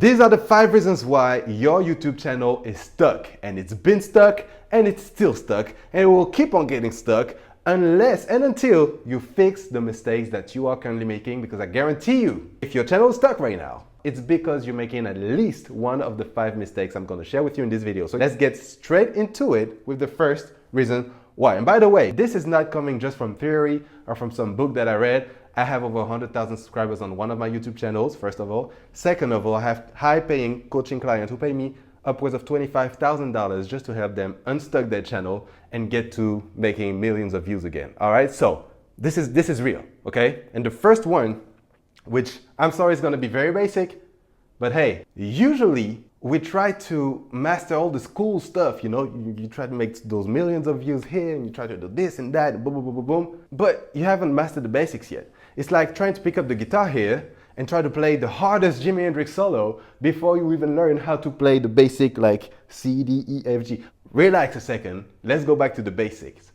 These are the 5 reasons why your YouTube channel is stuck, and it's been stuck and it's still stuck, and it will keep on getting stuck unless and until you fix the mistakes that you are currently making, because I guarantee you, if your channel is stuck right now, it's because you're making at least one of the 5 mistakes I'm going to share with you in this video. So let's get straight into it with the first reason why. And by the way, this is not coming just from theory or from some book that I read. I have over 100,000 subscribers on one of my YouTube channels, first of all. Second of all, I have high-paying coaching clients who pay me upwards of $25,000 just to help them unstuck their channel and get to making millions of views again. All right, so this is real, okay? And the first one, which I'm sorry is going to be very basic, but hey, usually we try to master all this cool stuff, you know, you try to make those millions of views here and you try to do this and that, boom, boom, boom, boom, boom, but you haven't mastered the basics yet. It's like trying to pick up the guitar here and try to play the hardest Jimi Hendrix solo before you even learn how to play the basic like C, D, E, F, G. Relax a second, let's go back to the basics.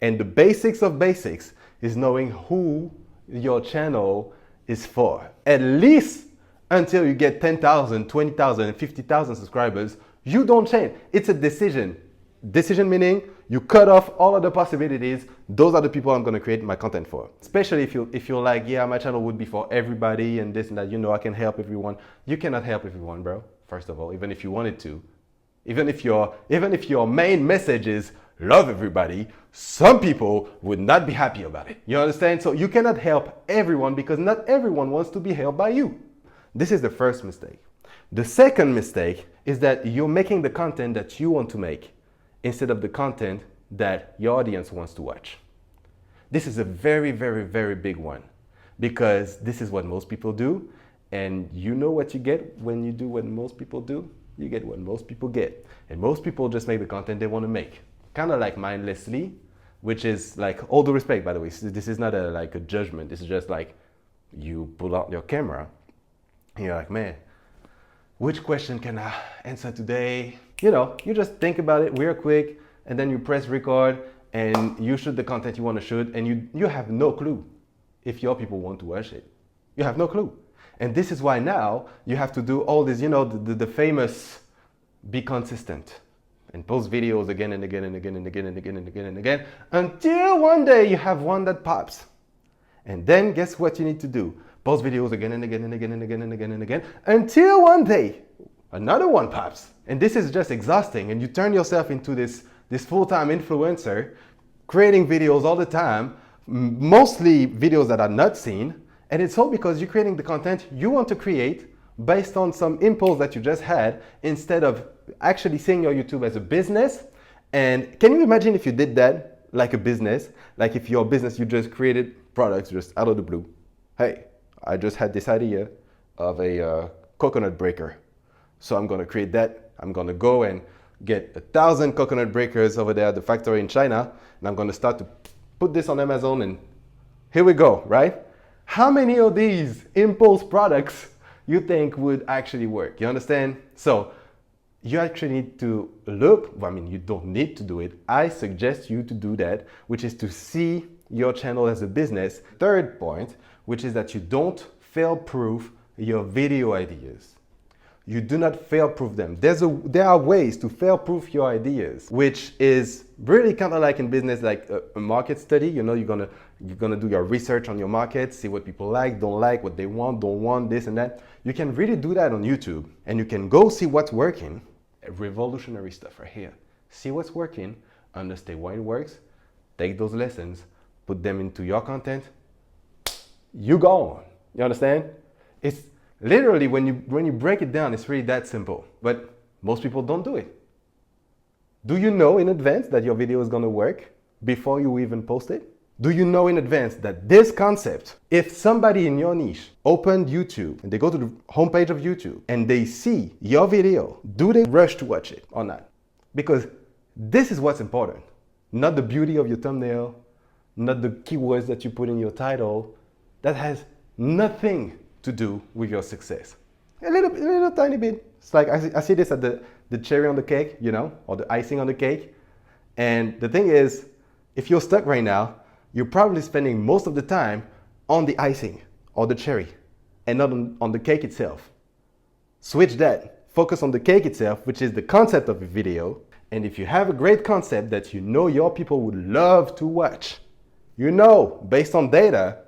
And the basics of basics is knowing who your channel is for. At least until you get 10,000, 20,000, 50,000 subscribers, you don't change. It's a decision. Decision meaning you cut off all of the possibilities. Those are the people I'm going to create my content for. Especially if you're like, yeah, my channel would be for everybody and this and that, you know, I can help everyone. You cannot help everyone, bro. First of all, even if you wanted to, even if your main message is love everybody, some people would not be happy about it. You understand? So you cannot help everyone because not everyone wants to be helped by you. This is the first mistake. The second mistake is that you're making the content that you want to make instead of the content that your audience wants to watch. This is a very, very, very big one because this is what most people do. And you know what you get when you do what most people do? You get what most people get. And most people just make the content they want to make. Kind of like mindlessly, which is like, all due respect, by the way, this is not like a judgment. This is just like you pull out your camera and you're like, man, which question can I answer today? You know, you just think about it real quick and then you press record and you shoot the content you want to shoot and you have no clue if your people want to watch it. You have no clue. And this is why now you have to do all this, you know, the famous be consistent and post videos again and again and again and again and again and again and again until one day you have one that pops. And then guess what you need to do? Post videos again and again and again and again and again and again until one day another one pops. And this is just exhausting. And you turn yourself into this full-time influencer, creating videos all the time, mostly videos that are not seen. And it's all because you're creating the content you want to create based on some impulse that you just had instead of actually seeing your YouTube as a business. And can you imagine if you did that like a business? Like if your business, you just created products just out of the blue. Hey, I just had this idea of a coconut breaker. So I'm going to create that. I'm going to go and get 1,000 coconut breakers over there at the factory in China. And I'm going to start to put this on Amazon and here we go, right? How many of these impulse products you think would actually work? You understand? So you actually need to look, I mean, you don't need to do it. I suggest you to do that, which is to see your channel as a business. Third point, which is that you don't fail-proof your video ideas. You do not fail-proof them. There are ways to fail-proof your ideas, which is really kind of like in business, like a market study. You know, you're gonna do your research on your market, see what people like, don't like, what they want, don't want, this and that. You can really do that on YouTube, and you can go see what's working. Revolutionary stuff right here. See what's working, understand why it works, take those lessons, put them into your content. You go on. You understand? It's literally, when you break it down, it's really that simple. But most people don't do it. Do you know in advance that your video is going to work before you even post it? Do you know in advance that this concept, if somebody in your niche opened YouTube and they go to the homepage of YouTube and they see your video, do they rush to watch it or not? Because this is what's important. Not the beauty of your thumbnail, not the keywords that you put in your title. That has nothing to do with your success. A little tiny bit. It's like I see this at the cherry on the cake, you know, or the icing on the cake. And the thing is, if you're stuck right now, you're probably spending most of the time on the icing or the cherry and not on the cake itself. Switch that. Focus on the cake itself, which is the concept of a video. And if you have a great concept that you know your people would love to watch, you know, based on data,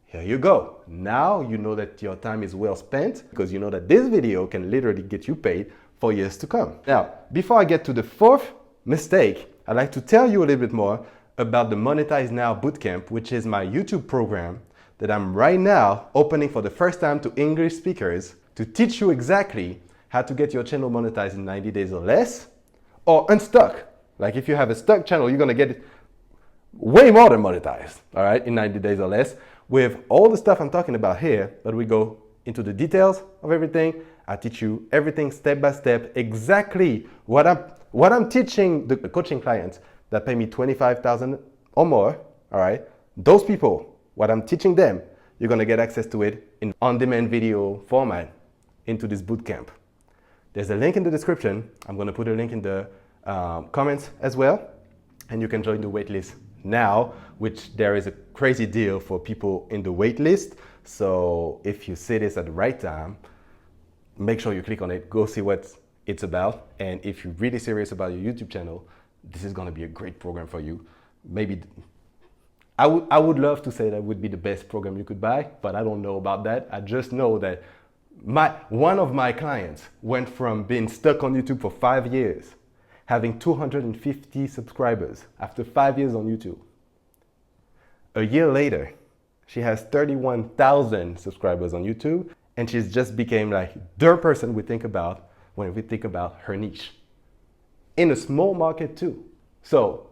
here you go. Now you know that your time is well spent because you know that this video can literally get you paid for years to come. Now, before I get to the fourth mistake, I'd like to tell you a little bit more about the Monetize Now Bootcamp, which is my YouTube program that I'm right now opening for the first time to English speakers to teach you exactly how to get your channel monetized in 90 days or less, or unstuck. Like if you have a stuck channel, you're gonna get it way more than monetized, all right, in 90 days or less with all the stuff I'm talking about here, but we go into the details of everything. I teach you everything step by step, exactly what I'm teaching the coaching clients that pay me $25,000 or more, all right? Those people, what I'm teaching them, you're gonna get access to it in on-demand video format into this bootcamp. There's a link in the description. I'm gonna put a link in the comments as well, and you can join the waitlist now, which there is a crazy deal for people in the waitlist. So if you see this at the right time, make sure you click on it, go see what it's about. And if you're really serious about your YouTube channel, this is gonna be a great program for you. Maybe, I would love to say that would be the best program you could buy, but I don't know about that. I just know that one of my clients went from being stuck on YouTube for 5 years, having 250 subscribers after 5 years on YouTube. A year later, she has 31,000 subscribers on YouTube, and she's just became like the person we think about when we think about her niche. In a small market too. So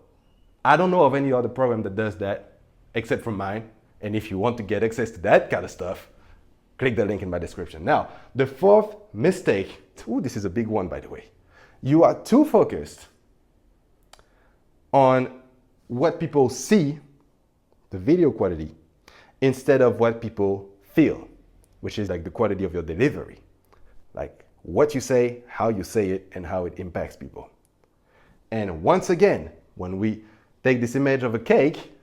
I don't know of any other program that does that except for mine. And if you want to get access to that kind of stuff, click the link in my description. Now, the fourth mistake, this is a big one by the way. You are too focused on what people see, the video quality, instead of what people feel, which is like the quality of your delivery. Like what you say, how you say it, and how it impacts people. And once again, when we take this image of a cake,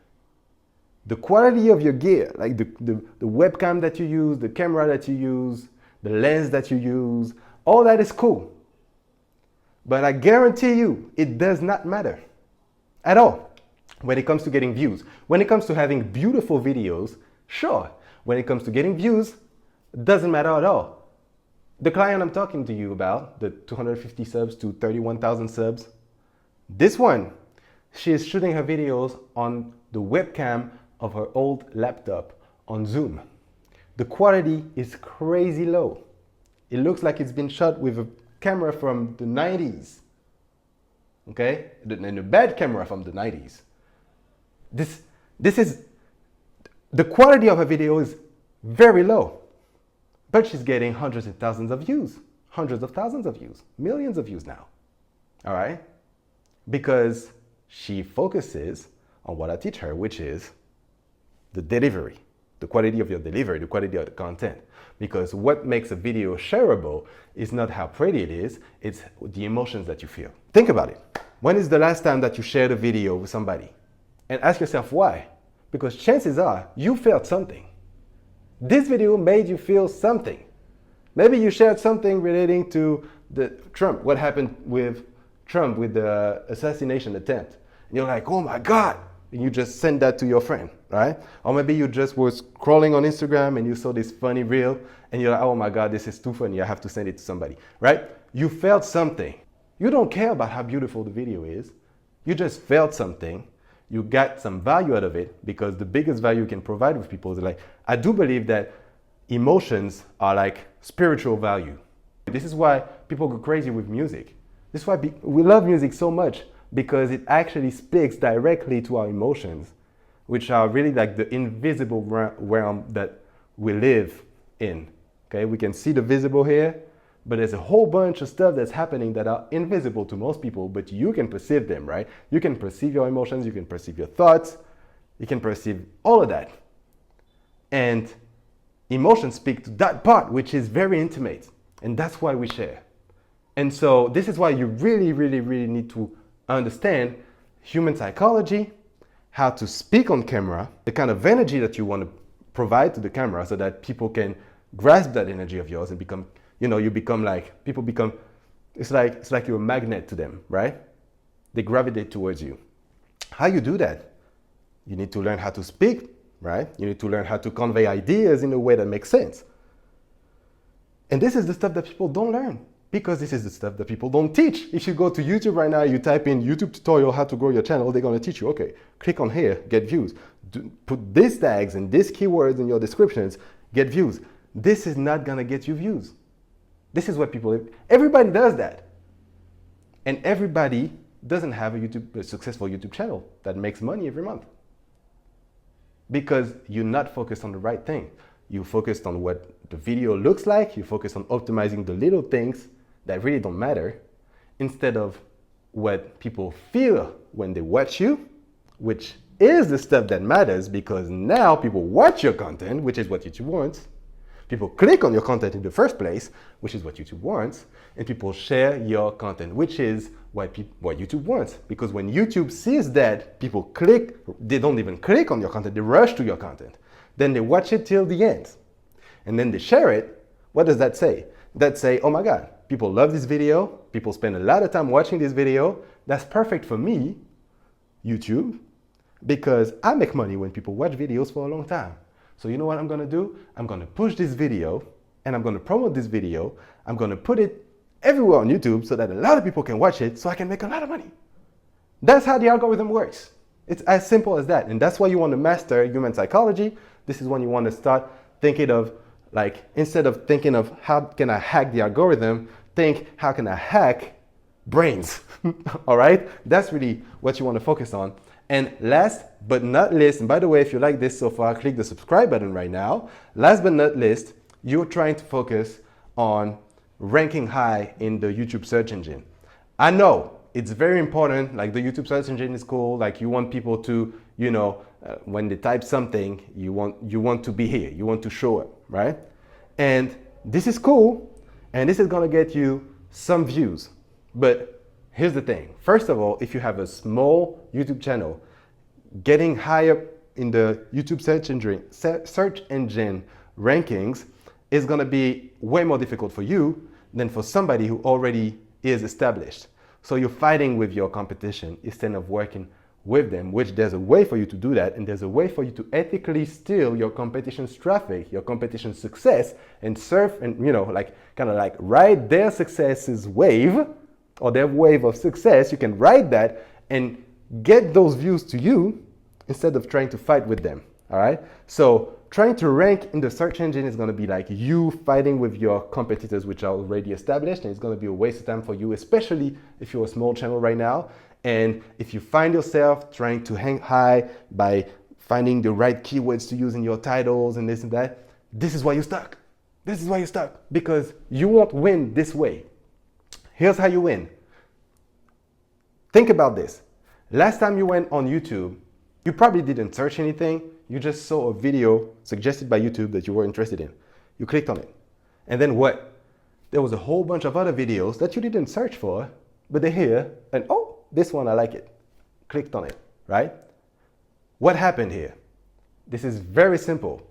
the quality of your gear, like the webcam that you use, the camera that you use, the lens that you use, all that is cool. But I guarantee you, it does not matter at all when it comes to getting views. When it comes to having beautiful videos, sure. When it comes to getting views, it doesn't matter at all. The client I'm talking to you about, the 250 subs to 31,000 subs, this one, she is shooting her videos on the webcam of her old laptop on Zoom. The quality is crazy low. It looks like it's been shot with a camera from the 90s, okay? And a bad camera from the 90s. This is, the quality of her video is very low, but she's getting hundreds of thousands of views, hundreds of thousands of views, millions of views now, all right? Because she focuses on what I teach her, which is the delivery, the quality of your delivery, the quality of the content. Because what makes a video shareable is not how pretty it is, it's the emotions that you feel. Think about it. When is the last time that you shared a video with somebody? And ask yourself why. Because chances are you felt something. This video made you feel something. Maybe you shared something relating to the Trump, what happened with Trump with the assassination attempt. And you're like, oh my God. And you just send that to your friend, right? Or maybe you just was scrolling on Instagram and you saw this funny reel and you're like, oh my God, this is too funny. I have to send it to somebody, right? You felt something. You don't care about how beautiful the video is. You just felt something. You got some value out of it, because the biggest value you can provide with people is like, I do believe that emotions are like spiritual value. This is why people go crazy with music. This is why we love music so much, because it actually speaks directly to our emotions, which are really like the invisible realm that we live in. Okay, we can see the visible here, but there's a whole bunch of stuff that's happening that are invisible to most people, but you can perceive them, right? You can perceive your emotions, you can perceive your thoughts, you can perceive all of that. And emotions speak to that part, which is very intimate, and that's why we share. And so this is why you really, really, really need to understand human psychology, how to speak on camera, the kind of energy that you want to provide to the camera so that people can grasp that energy of yours and become you know, you become like, people become, it's like you're a magnet to them, right? They gravitate towards you. How you do that? You need to learn how to speak, right? You need to learn how to convey ideas in a way that makes sense. And this is the stuff that people don't learn, because this is the stuff that people don't teach. If you go to YouTube right now, you type in YouTube tutorial, how to grow your channel, they're gonna teach you, okay, click on here, get views. Put these tags and these keywords in your descriptions, get views. This is not gonna get you views. This is what everybody does that. And everybody doesn't have a successful YouTube channel that makes money every month. Because you're not focused on the right thing. You focused on what the video looks like, you focus on optimizing the little things that really don't matter, instead of what people feel when they watch you, which is the stuff that matters, because now people watch your content, which is what YouTube wants. People click on your content in the first place, which is what YouTube wants, and people share your content, which is what YouTube wants. Because when YouTube sees that people click, they don't even click on your content, they rush to your content. Then they watch it till the end. And then they share it. What does that say? That say, oh my God, people love this video, people spend a lot of time watching this video. That's perfect for me, YouTube, because I make money when people watch videos for a long time. So you know what I'm gonna do? I'm gonna push this video and I'm gonna promote this video. I'm gonna put it everywhere on YouTube so that a lot of people can watch it so I can make a lot of money. That's how the algorithm works. It's as simple as that. And that's why you want to master human psychology. This is when you want to start thinking of, like, instead of thinking of how can I hack the algorithm, think how can I hack brains, all right? That's really what you want to focus on. And last but not least, and by the way, if you like this so far, click the subscribe button right now. Last but not least, you're trying to focus on ranking high in the YouTube search engine. I know it's very important, like the YouTube search engine is cool, like you want people to, you know, when they type something, you want to be here, you want to show up, right? And this is cool, and this is gonna get you some views. But here's the thing. First of all, if you have a small YouTube channel, getting higher in the YouTube search engine rankings is gonna be way more difficult for you than for somebody who already is established. So you're fighting with your competition instead of working with them, which there's a way for you to do that, and there's a way for you to ethically steal your competition's traffic, your competition's success, and surf and, you know, like kind of like ride their success's wave, or their wave of success. You can ride that and get those views to you instead of trying to fight with them, all right? So trying to rank in the search engine is gonna be like you fighting with your competitors which are already established, and it's gonna be a waste of time for you, especially if you're a small channel right now. And if you find yourself trying to hang high by finding the right keywords to use in your titles and this and that, this is why you're stuck. This is why you're stuck, because you won't win this way. Here's how you win. Think about this. Last time you went on YouTube, you probably didn't search anything. You just saw a video suggested by YouTube that you were interested in. You clicked on it. And then what? There was a whole bunch of other videos that you didn't search for, but they're here, and oh, this one, I like it. Clicked on it, right? What happened here? This is very simple.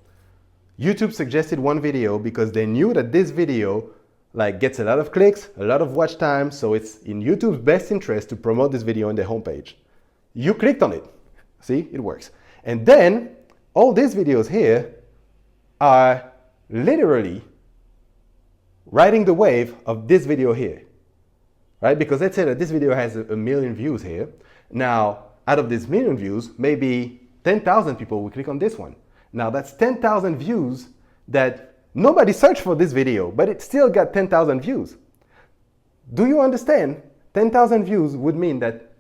YouTube suggested one video because they knew that this video like gets a lot of clicks, a lot of watch time, so it's in YouTube's best interest to promote this video on their homepage. You clicked on it. See, it works. And then all these videos here are literally riding the wave of this video here, right? Because let's say that this video has a million views here. Now, out of this million views, maybe 10,000 people will click on this one. Now that's 10,000 views that nobody searched for this video, but it still got 10,000 views. Do you understand? 10,000 views would mean that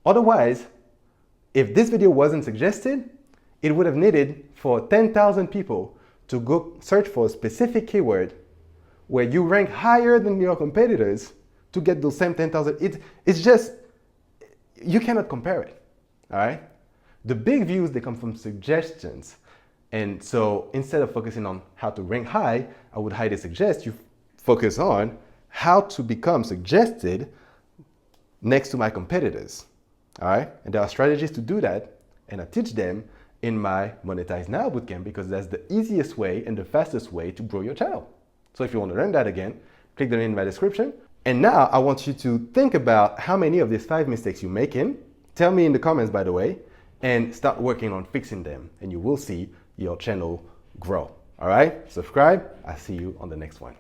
otherwise, if this video wasn't suggested, it would have needed for 10,000 people to go search for a specific keyword where you rank higher than your competitors to get those same 10,000. It's just, you cannot compare it, all right? The big views, they come from suggestions. And so instead of focusing on how to rank high, I would highly suggest you focus on how to become suggested next to my competitors, all right? And there are strategies to do that, and I teach them in my Monetize Now bootcamp because that's the easiest way and the fastest way to grow your channel. So if you want to learn that again, click the link in my description. And now I want you to think about how many of these 5 mistakes you're making. Tell me in the comments, by the way, and start working on fixing them. And you will see your channel grow. All right? Subscribe. I'll see you on the next one.